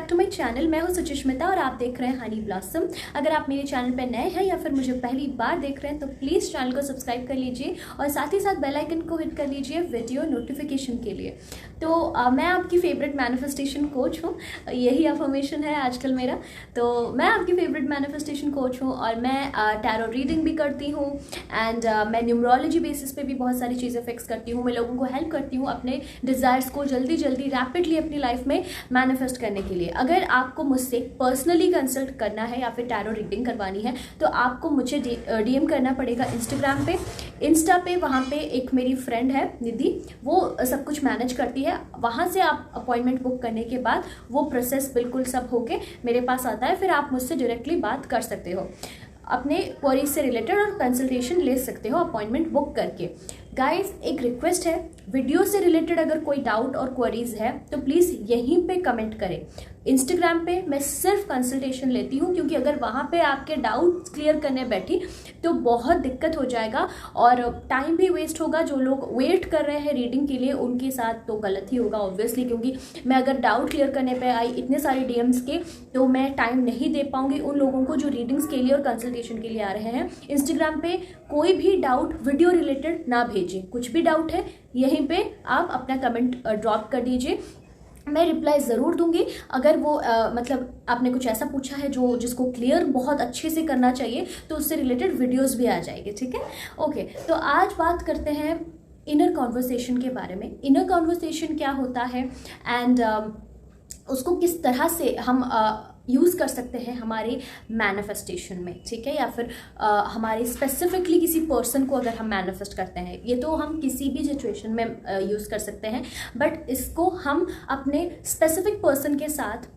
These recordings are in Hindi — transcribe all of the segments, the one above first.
To my channel. मैं हूं सुचिस्मिता और आप देख रहे हैं हनी ब्लॉसम। अगर आप मेरे चैनल पर नए हैं या फिर मुझे पहली बार देख रहे हैं तो प्लीज़ चैनल को सब्सक्राइब कर लीजिए और साथ ही साथ बेल आइकन को हिट कर लीजिए वीडियो नोटिफिकेशन के लिए। तो मैं आपकी फेवरेट मैनिफेस्टेशन कोच हूँ, यही अफर्मेशन है आजकल मेरा। तो मैं आपकी फेवरेट मैनिफेस्टेशन कोच हूँ और मैं टैरो रीडिंग भी करती हूँ एंड मैं न्यूमरोलॉजी बेसिस पे भी बहुत सारी चीज़ें फिक्स करती हूँ। मैं लोगों को हेल्प करती हूँ अपने डिज़ायर्स को जल्दी रैपिडली अपनी लाइफ में मैनिफेस्ट करने के लिए। अगर आपको मुझसे पर्सनली कंसल्ट करना है या फिर टैरो रीडिंग करवानी है तो आपको मुझे डीएम करना पड़ेगा इंस्टाग्राम पे। इंस्टा पे वहाँ पे एक मेरी फ्रेंड है निधि, वो सब कुछ मैनेज करती है। वहाँ से आप अपॉइंटमेंट बुक करने के बाद वो प्रोसेस बिल्कुल सब होके मेरे पास आता है, फिर आप मुझसे डायरेक्टली बात कर सकते हो, अपने क्वेरीज से रिलेटेड और कंसल्टेशन ले सकते हो अपॉइंटमेंट बुक करके। गाइस, एक रिक्वेस्ट है, वीडियो से रिलेटेड अगर कोई डाउट और क्वेरीज है तो प्लीज़ यहीं पे कमेंट करें। इंस्टाग्राम पे मैं सिर्फ कंसल्टेशन लेती हूँ, क्योंकि अगर वहाँ पे आपके डाउट क्लियर करने बैठी तो बहुत दिक्कत हो जाएगा और टाइम भी वेस्ट होगा। जो लोग वेट कर रहे हैं रीडिंग के लिए उनके साथ तो गलत ही होगा ऑब्वियसली, क्योंकि मैं अगर डाउट क्लियर करने पे आई इतने सारे डीएम्स के तो मैं टाइम नहीं दे पाऊंगी उन लोगों को जो रीडिंग्स के लिए और कंसल्टेशन के लिए आ रहे हैं। इंस्टाग्राम पे कोई भी डाउट वीडियो रिलेटेड ना भेजें, कुछ भी डाउट है यहीं पे आप अपना कमेंट ड्रॉप कर दीजिए, मैं रिप्लाई ज़रूर दूंगी। अगर वो मतलब आपने कुछ ऐसा पूछा है जो जिसको क्लियर बहुत अच्छे से करना चाहिए तो उससे रिलेटेड वीडियोस भी आ जाएंगे, ठीक है। ओके, तो आज बात करते हैं इनर कॉन्वर्सेशन के बारे में। इनर कॉन्वर्सेशन क्या होता है एंड उसको किस तरह से हम यूज़ कर सकते हैं हमारे मैनिफेस्टेशन में, ठीक है, या फिर हमारे स्पेसिफिकली किसी पर्सन को अगर हम मैनिफेस्ट करते हैं। ये तो हम किसी भी सिचुएशन में यूज़ कर सकते हैं, बट इसको हम अपने स्पेसिफिक पर्सन के साथ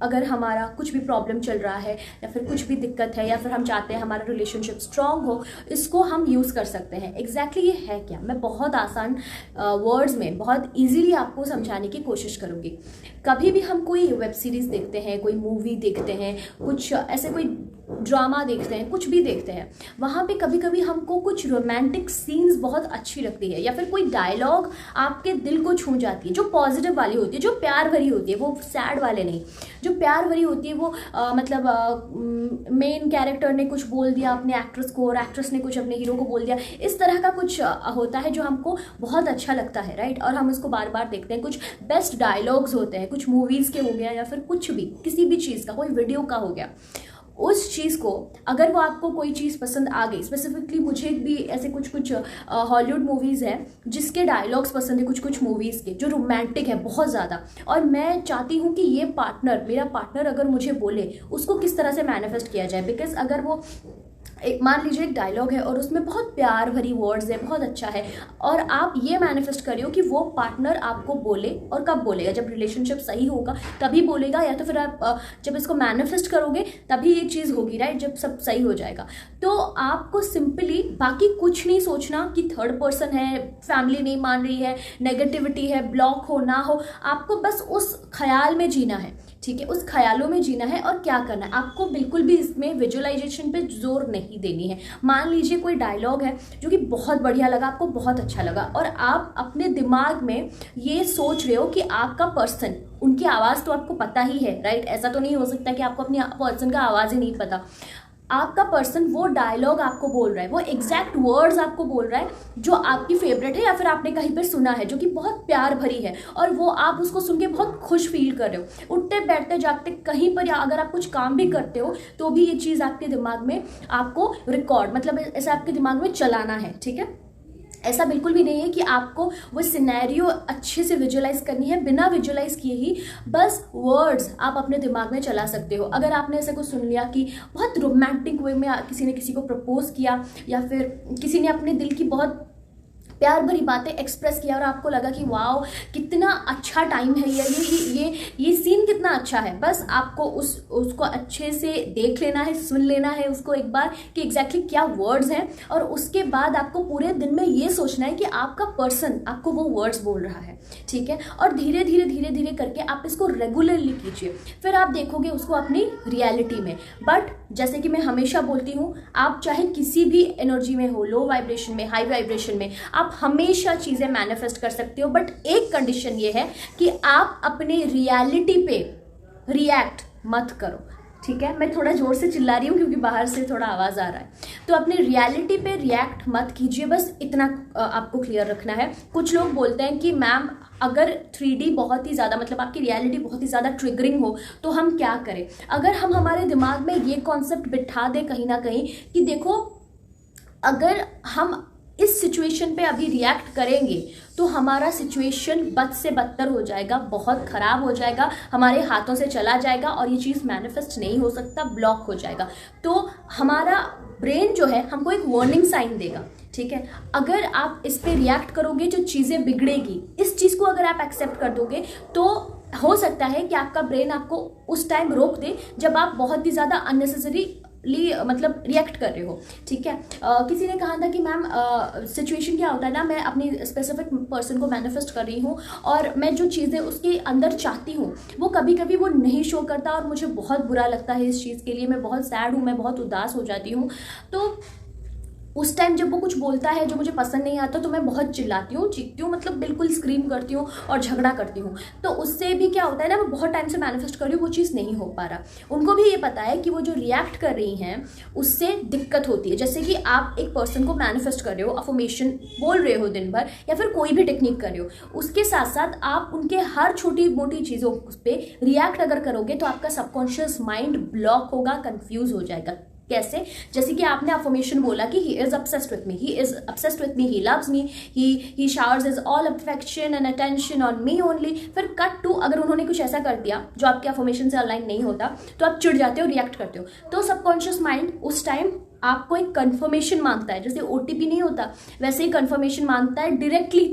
अगर हमारा कुछ भी प्रॉब्लम चल रहा है या फिर कुछ भी दिक्कत है या फिर हम चाहते हैं हमारा रिलेशनशिप स्ट्रांग हो, इसको हम यूज़ कर सकते हैं। एग्जैक्टली ये है क्या, मैं बहुत आसान वर्ड्स में बहुत इजीली आपको समझाने की कोशिश करूँगी। कभी भी हम कोई वेब सीरीज़ देखते हैं, कोई मूवी देखते हैं, कुछ ऐसे कोई ड्रामा देखते हैं, कुछ भी देखते हैं, वहाँ पे कभी कभी हमको कुछ रोमांटिक सीन्स बहुत अच्छी लगती है या फिर कोई डायलॉग आपके दिल को छू जाती है, जो पॉजिटिव वाली होती है, जो प्यार भरी होती है, वो सैड वाले नहीं, जो प्यार भरी होती है। वो मतलब मेन कैरेक्टर ने कुछ बोल दिया अपने एक्ट्रेस को और एक्ट्रेस ने कुछ अपने हीरो को बोल दिया, इस तरह का कुछ होता है जो हमको बहुत अच्छा लगता है, राइट। और हम इसको बार बार देखते हैं। कुछ बेस्ट डायलॉग्स होते हैं, कुछ मूवीज़ के हो गया या फिर कुछ भी किसी भी चीज़ का, कोई वीडियो का हो गया। उस चीज़ को अगर वो आपको कोई चीज़ पसंद आ गई, स्पेसिफिकली मुझे भी ऐसे कुछ हॉलीवुड मूवीज़ हैं जिसके डायलॉग्स पसंद है, कुछ मूवीज़ के जो रोमांटिक है बहुत ज़्यादा, और मैं चाहती हूँ कि ये पार्टनर, मेरा पार्टनर अगर मुझे बोले उसको किस तरह से मैनिफेस्ट किया जाए। बिकॉज अगर वो मान लीजिए एक डायलॉग है और उसमें बहुत प्यार भरी वर्ड्स है, बहुत अच्छा है, और आप ये मैनिफेस्ट कर रहे हो कि वो पार्टनर आपको बोले, और कब बोलेगा, जब रिलेशनशिप सही होगा तभी बोलेगा, या तो फिर आप जब इसको मैनिफेस्ट करोगे तभी ये चीज़ होगी, राइट, जब सब सही हो जाएगा। तो आपको सिंपली बाकी कुछ नहीं सोचना कि थर्ड पर्सन है, फैमिली नहीं मान रही है, नेगेटिविटी है, ब्लॉक हो ना हो, आपको बस उस ख्याल में जीना है, ठीक है, उस ख्यालों में जीना है। और क्या करना है, आपको बिल्कुल भी इसमें विजुअलाइजेशन पे जोर नहीं देनी है। मान लीजिए कोई डायलॉग है जो कि बहुत बढ़िया लगा, आपको बहुत अच्छा लगा, और आप अपने दिमाग में ये सोच रहे हो कि आपका पर्सन, उनकी आवाज़ तो आपको पता ही है, राइट। ऐसा तो नहीं हो सकता कि आपको अपनी पर्सन का आवाज़ ही नहीं पता। आपका पर्सन वो डायलॉग आपको बोल रहा है, वो एग्जैक्ट वर्ड्स आपको बोल रहा है जो आपकी फेवरेट है या फिर आपने कहीं पर सुना है, जो कि बहुत प्यार भरी है, और वो आप उसको सुन के बहुत खुश फील कर रहे हो। उठते बैठते जागते कहीं पर, या अगर आप कुछ काम भी करते हो तो भी ये चीज़ आपके दिमाग में आपको रिकॉर्ड, मतलब ऐसा आपके दिमाग में चलाना है, ठीक है। ऐसा बिल्कुल भी नहीं है कि आपको वो सिनेरियो अच्छे से विजुअलाइज करनी है, बिना विजुअलाइज किए ही बस वर्ड्स आप अपने दिमाग में चला सकते हो। अगर आपने ऐसा कुछ सुन लिया कि बहुत रोमांटिक वे में किसी ने किसी को प्रपोज किया, या फिर किसी ने अपने दिल की बहुत प्यार भरी बातें एक्सप्रेस किया और आपको लगा कि वाओ कितना अच्छा टाइम है, ये सीन कितना अच्छा है, बस आपको उसको अच्छे से देख लेना है, सुन लेना है उसको एक बार कि एग्जैक्टली क्या वर्ड्स हैं, और उसके बाद आपको पूरे दिन में ये सोचना है कि आपका पर्सन आपको वो वर्ड्स बोल रहा है, ठीक है। और धीरे धीरे करके आप इसको रेगुलरली कीजिए, फिर आप देखोगे उसको अपनी रियलिटी में। बट जैसे कि मैं हमेशा बोलती हूँ, आप चाहे किसी भी एनर्जी में हो, लो वाइब्रेशन में, हाई वाइब्रेशन में, आप हमेशा चीज़ें मैनिफेस्ट कर सकते हो, बट एक कंडीशन ये है कि आप अपने रियलिटी पे रिएक्ट मत करो, ठीक है। मैं थोड़ा जोर से चिल्ला रही हूँ क्योंकि बाहर से थोड़ा आवाज़ आ रहा है। तो अपनी रियलिटी पे रिएक्ट मत कीजिए, बस इतना आपको क्लियर रखना है। कुछ लोग बोलते हैं कि मैम अगर 3D बहुत ही ज़्यादा, मतलब आपकी रियलिटी बहुत ही ज़्यादा ट्रिगरिंग हो तो हम क्या करें। अगर हम हमारे दिमाग में ये कॉन्सेप्ट बिठा दें कहीं ना कहीं कि देखो अगर हम इस सिचुएशन पे अभी रिएक्ट करेंगे तो हमारा सिचुएशन बद से बदतर हो जाएगा, बहुत ख़राब हो जाएगा, हमारे हाथों से चला जाएगा और ये चीज़ मैनिफेस्ट नहीं हो सकता, ब्लॉक हो जाएगा। तो हमारा ब्रेन जो है हमको एक वार्निंग साइन देगा, ठीक है। अगर आप इस पे रिएक्ट करोगे जो चीज़ें बिगड़ेगी, इस चीज़ को अगर आप एक्सेप्ट कर दोगे तो हो सकता है कि आपका ब्रेन आपको उस टाइम रोक दे जब आप बहुत ही ज़्यादा अननेसेसरी मतलब रिएक्ट कर रहे हो, ठीक है। किसी ने कहा था कि मैम सिचुएशन क्या होता है ना, मैं अपनी स्पेसिफिक पर्सन को मैनिफेस्ट कर रही हूँ और मैं जो चीज़ें उसके अंदर चाहती हूँ वो कभी कभी वो नहीं शो करता और मुझे बहुत बुरा लगता है इस चीज़ के लिए, मैं बहुत सैड हूँ, मैं बहुत उदास हो जाती हूँ। तो उस टाइम जब वो कुछ बोलता है जो मुझे पसंद नहीं आता तो मैं बहुत चिल्लाती हूँ, चीखती हूँ, मतलब बिल्कुल स्क्रीम करती हूँ और झगड़ा करती हूँ। तो उससे भी क्या होता है ना, मैं बहुत टाइम से मैनिफेस्ट कर रही हूँ, वो चीज़ नहीं हो पा रहा। उनको भी ये पता है कि वो जो रिएक्ट कर रही हैं उससे दिक्कत होती है। जैसे कि आप एक पर्सन को मैनिफेस्ट कर रहे हो, अफर्मेशन बोल रहे हो दिन भर या फिर कोई भी टेक्निक कर रहे हो, उसके साथ साथ आप उनके हर छोटी मोटी चीज़ों पर रिएक्ट अगर करोगे तो आपका सबकॉन्शियस माइंड ब्लॉक होगा, कन्फ्यूज हो जाएगा। कैसे? जैसे कि आपने अफर्मेशन बोला कि he is obsessed with me, he is obsessed with me, he loves me, he showers his all affection and attention on me only। फिर कट टू अगर उन्होंने कुछ ऐसा कर दिया जो आपके अफर्मेशन से अलाइन नहीं होता तो आप चिढ़ जाते हो, रिएक्ट करते हो। तो सबकॉन्शियस माइंड उस टाइम आपको एक कंफर्मेशन मांगता है, जैसे ओटीपी नहीं होता वैसे ही कंफर्मेशन मांगता है डायरेक्टली।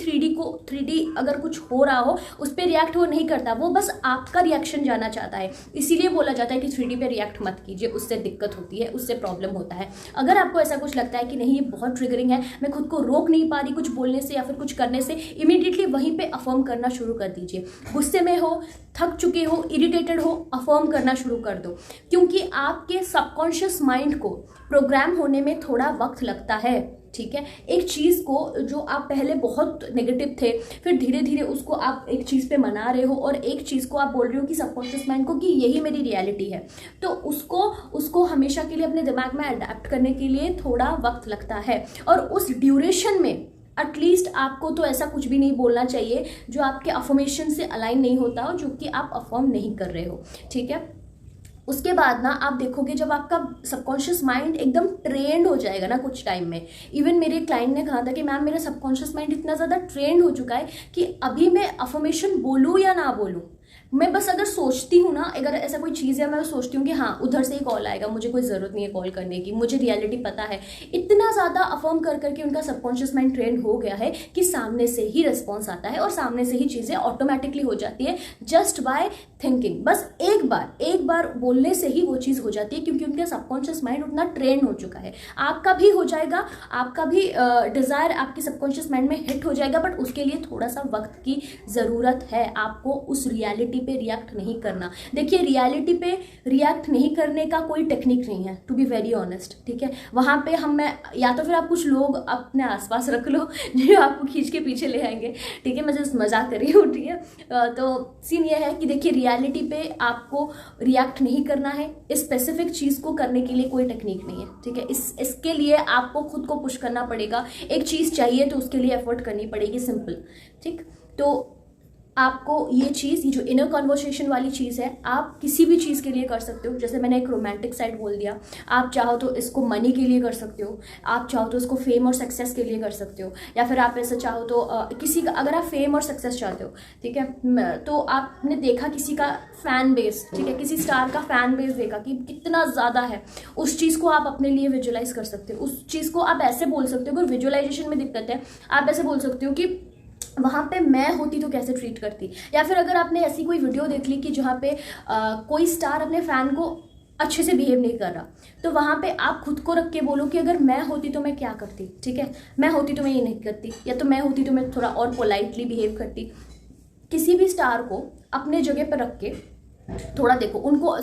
3D अगर कुछ हो रहा हो उस पर रिएक्ट वो नहीं करता, वो बस आपका रिएक्शन जाना चाहता है। इसीलिए बोला जाता है कि 3D पे रिएक्ट मत कीजिए, उससे दिक्कत होती है, उससे प्रॉब्लम होता है। अगर आपको ऐसा कुछ लगता है कि नहीं ये बहुत ट्रिगरिंग है, मैं खुद को रोक नहीं पा रही कुछ बोलने से या फिर कुछ करने से, इमीडिएटली वहीं पे अफर्म करना शुरू कर दीजिए। गुस्से में हो, थक चुके हो, इरिटेटेड हो, अफर्म करना शुरू कर दो, क्योंकि आपके सबकॉन्शियस माइंड को प्रोग्राम होने में थोड़ा वक्त लगता है, ठीक है। एक चीज़ को जो आप पहले बहुत नेगेटिव थे, फिर धीरे धीरे उसको आप एक चीज़ पे मना रहे हो और एक चीज़ को आप बोल रहे हो कि सबकॉन्शियस माइंड को कि यही मेरी रियलिटी है, तो उसको हमेशा के लिए अपने दिमाग में अडेप्ट करने के लिए थोड़ा वक्त लगता है। और उस ड्यूरेशन में एटलीस्ट आपको तो ऐसा कुछ भी नहीं बोलना चाहिए जो आपके अफर्मेशन से अलाइन नहीं होता हो, जो कि आप अफर्म नहीं कर रहे हो, ठीक है। उसके बाद ना आप देखोगे जब आपका सबकॉन्शियस माइंड एकदम ट्रेंड हो जाएगा ना कुछ टाइम में, इवन मेरे क्लाइंट ने कहा था कि मैम मेरा सबकॉन्शियस माइंड इतना ज़्यादा ट्रेंड हो चुका है कि अभी मैं अफर्मेशन बोलूँ या ना बोलूँ, मैं बस अगर सोचती हूँ ना, अगर ऐसा कोई चीज़ है मैं सोचती हूँ कि हाँ उधर से ही कॉल आएगा, मुझे कोई ज़रूरत नहीं है कॉल करने की, मुझे रियलिटी पता है। इतना ज़्यादा अफर्म कर करके उनका सबकॉन्शियस माइंड ट्रेंड हो गया है कि सामने से ही रिस्पॉन्स आता है और सामने से ही चीज़ें ऑटोमेटिकली हो जाती है, जस्ट बाय थिंकिंग। बस एक बार बोलने से ही वो चीज़ हो जाती है, क्योंकि उनका सबकॉन्शियस माइंड उतना ट्रेंड हो चुका है। आपका भी हो जाएगा, आपका भी डिज़ायर आपके सबकॉन्शियस माइंड में हिट हो जाएगा, बट उसके लिए थोड़ा सा वक्त की ज़रूरत है। आपको उस रियलिटी पे रिएक्ट नहीं करना। देखिए रियलिटी पे रिएक्ट नहीं करने का कोई टेक्निक नहीं है, टू बी वेरी ऑनेस्ट, ठीक है। वहाँ पे या तो फिर आप कुछ लोग अपने आसपास रख लो जो आपको खींच के पीछे ले आएंगे, ठीक है, मैं जस्ट मजाक कर रही हूँ, ठीक है। तो सीन ये है कि देखिए रियलिटी पे आपको रिएक्ट नहीं करना है, इस स्पेसिफिक चीज़ को करने के लिए कोई टेक्निक नहीं है, ठीक है। इसके लिए आपको खुद को पुश करना पड़ेगा, एक चीज़ चाहिए तो उसके लिए एफर्ट करनी पड़ेगी, सिंपल, ठीक। तो आपको ये चीज़, ये जो इनर कन्वर्सेशन वाली चीज़ है, आप किसी भी चीज़ के लिए कर सकते हो। जैसे मैंने एक रोमांटिक साइड बोल दिया, आप चाहो तो इसको मनी के लिए कर सकते हो, आप चाहो तो इसको फेम और सक्सेस के लिए कर सकते हो, या फिर आप ऐसा चाहो तो किसी का, अगर आप फेम और सक्सेस चाहते हो, ठीक है, तो आपने देखा किसी का फैन बेस, ठीक है, किसी स्टार का फैन बेस देखा कि कितना ज़्यादा है, उस चीज़ को आप अपने लिए विजुअलाइज कर सकते हो। उस चीज़ को आप ऐसे बोल सकते हो, अगर विजुअलाइजेशन में दिक्कत है आप ऐसे बोल सकते हो कि वहाँ पे मैं होती तो कैसे ट्रीट करती। या फिर अगर आपने ऐसी कोई वीडियो देख ली कि जहाँ पे कोई स्टार अपने फैन को अच्छे से बिहेव नहीं कर रहा, तो वहाँ पे आप खुद को रख के बोलो कि अगर मैं होती तो मैं क्या करती, ठीक है, मैं होती तो मैं ये नहीं करती, या तो मैं होती तो मैं थोड़ा और पोलाइटली बिहेव करती। किसी भी स्टार को अपने जगह पर रख के थोड़ा देखो, उनको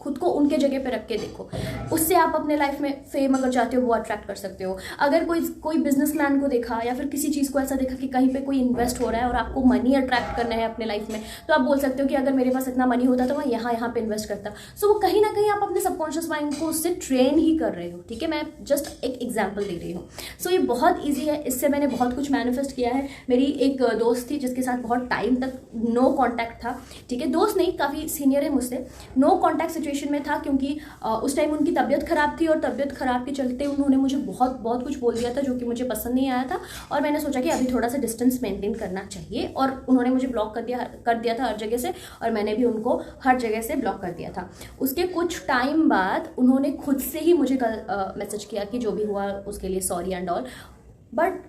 खुद को उनके जगह पे रख के देखो, उससे आप अपने लाइफ में फेम अगर चाहते हो वो अट्रैक्ट कर सकते हो। अगर कोई बिजनेसमैन को देखा या फिर किसी चीज़ को ऐसा देखा कि कहीं पे कोई इन्वेस्ट हो रहा है और आपको मनी अट्रैक्ट करना है अपने लाइफ में, तो आप बोल सकते हो कि अगर मेरे पास इतना मनी होता तो मैं यहाँ पे इन्वेस्ट करता। सो वो कहीं ना कहीं आप अपने सबकॉन्शियस माइंड को उससे ट्रेन ही कर रहे हो, ठीक है। मैं जस्ट एक एग्जाम्पल दे रही हूँ। सो ये बहुत ईजी है, इससे मैंने बहुत कुछ मैनिफेस्ट किया है। मेरी एक दोस्त थी जिसके साथ बहुत टाइम तक नो कॉन्टैक्ट था, ठीक है। दोस्त नहीं, काफ़ी सीनियर है मुझसे, नो कॉन्टैक्ट सिचुएशन में था क्योंकि उस टाइम उनकी तबीयत खराब थी और तबीयत खराब के चलते उन्होंने मुझे बहुत बहुत कुछ बोल दिया था जो कि मुझे पसंद नहीं आया था। और मैंने सोचा कि अभी थोड़ा सा डिस्टेंस मेंटेन करना चाहिए, और उन्होंने मुझे ब्लॉक कर दिया था हर जगह से, और मैंने भी उनको हर जगह से ब्लॉक कर दिया था। उसके कुछ टाइम बाद उन्होंने खुद से ही मुझे मैसेज किया कि जो भी हुआ उसके लिए सॉरी एंड ऑल। बट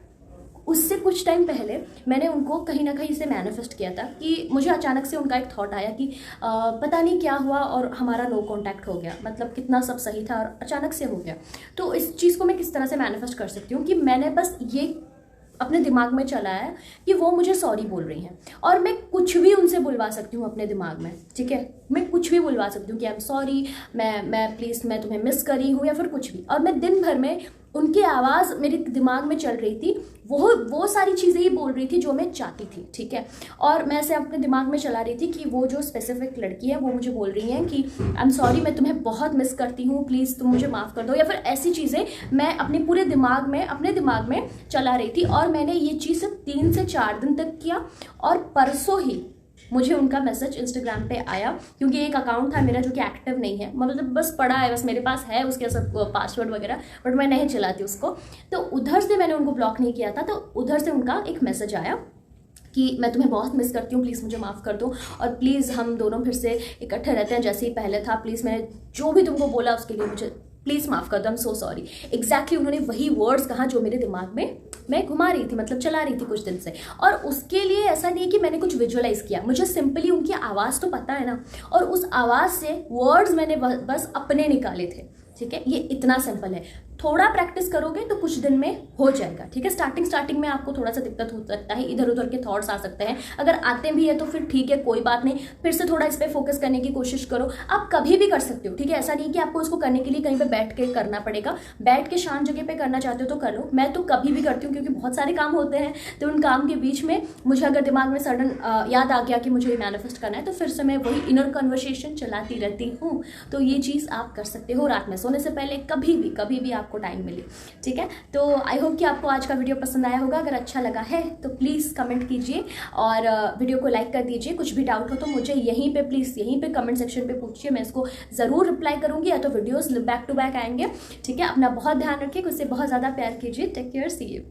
उससे कुछ टाइम पहले मैंने उनको कहीं ना कहीं से मैनिफेस्ट किया था कि मुझे अचानक से उनका एक थॉट आया कि पता नहीं क्या हुआ और हमारा नो कांटेक्ट हो गया, मतलब कितना सब सही था और अचानक से हो गया। तो इस चीज़ को मैं किस तरह से मैनिफेस्ट कर सकती हूँ कि मैंने बस ये अपने दिमाग में चलाया कि वो मुझे सॉरी बोल रही हैं, और मैं कुछ भी उनसे बुलवा सकती हूँ अपने दिमाग में, ठीक है। मैं कुछ भी बुलवा सकती हूँ कि आई एम सॉरी, मैं प्लीज़ मैं तुम्हें मिस करी हूँ या फिर कुछ भी। और मैं दिन भर में उनकी आवाज़ मेरे दिमाग में चल रही थी, वो सारी चीज़ें ही बोल रही थी जो मैं चाहती थी, ठीक है। और मैं ऐसे अपने दिमाग में चला रही थी कि वो जो स्पेसिफिक लड़की है वो मुझे बोल रही है कि आई एम सॉरी, मैं तुम्हें बहुत मिस करती हूँ, प्लीज़ तुम मुझे माफ़ कर दो, या फिर ऐसी चीज़ें मैं अपने पूरे अपने दिमाग में चला रही थी। और मैंने ये चीज़ सिर्फ 3 से 4 दिन तक किया, और परसों ही मुझे उनका मैसेज इंस्टाग्राम पे आया, क्योंकि एक अकाउंट था मेरा जो कि एक्टिव नहीं है, मतलब बस पड़ा है, बस मेरे पास है उसके सब पासवर्ड वगैरह, बट मैं नहीं चलाती उसको। तो उधर से मैंने उनको ब्लॉक नहीं किया था, तो उधर से उनका एक मैसेज आया कि मैं तुम्हें बहुत मिस करती हूँ, प्लीज़ मुझे माफ़ कर दो, और प्लीज़ हम दोनों फिर से इकट्ठे रहते हैं जैसे ही पहले था। प्लीज़ मैंने जो भी तुमको बोला उसके लिए मुझे प्लीज़ माफ़ कर दो, I am so sorry. Exactly उन्होंने वही वर्ड्स कहा जो मेरे दिमाग में मैं घुमा रही थी, मतलब चला रही थी कुछ दिन से। और उसके लिए ऐसा नहीं कि मैंने कुछ विजुअलाइज किया, मुझे सिंपली उनकी आवाज़ तो पता है ना, और उस आवाज़ से वर्ड्स मैंने बस अपने निकाले थे, ठीक है। ये इतना सिंपल है, थोड़ा प्रैक्टिस करोगे तो कुछ दिन में हो जाएगा, ठीक है। स्टार्टिंग में आपको थोड़ा सा दिक्कत हो सकता है, इधर उधर के थॉट्स आ सकते हैं, अगर आते भी है तो फिर ठीक है, कोई बात नहीं, फिर से थोड़ा इस पर फोकस करने की कोशिश करो। आप कभी भी कर सकते हो, ठीक है। ऐसा नहीं कि आपको इसको करने के लिए कहीं पे बैठ के करना पड़ेगा, बैठ के शांत जगह पे करना चाहते हो तो कर लो। मैं तो कभी भी करती हूँ क्योंकि बहुत सारे काम होते हैं, तो उन काम के बीच में मुझे अगर दिमाग में सडन याद आ गया कि मुझे ये मैनिफेस्ट करना है, तो फिर से मैं वही इनर कन्वर्सेशन चलाती रहती हूँ। तो ये चीज़ आप कर सकते हो रात में सोने से पहले, कभी भी आपको टाइम मिले, ठीक है। तो आई होप कि आपको आज का वीडियो पसंद आया होगा। अगर अच्छा लगा है तो प्लीज़ कमेंट कीजिए और वीडियो को लाइक कर दीजिए। कुछ भी डाउट हो तो मुझे यहीं पे कमेंट सेक्शन पे पूछिए, मैं इसको ज़रूर रिप्लाई करूँगी, या तो वीडियोस बैक टू बैक आएंगे, ठीक है। अपना बहुत ध्यान रखिए, खुद से बहुत ज़्यादा प्यार कीजिए। Take care, see you.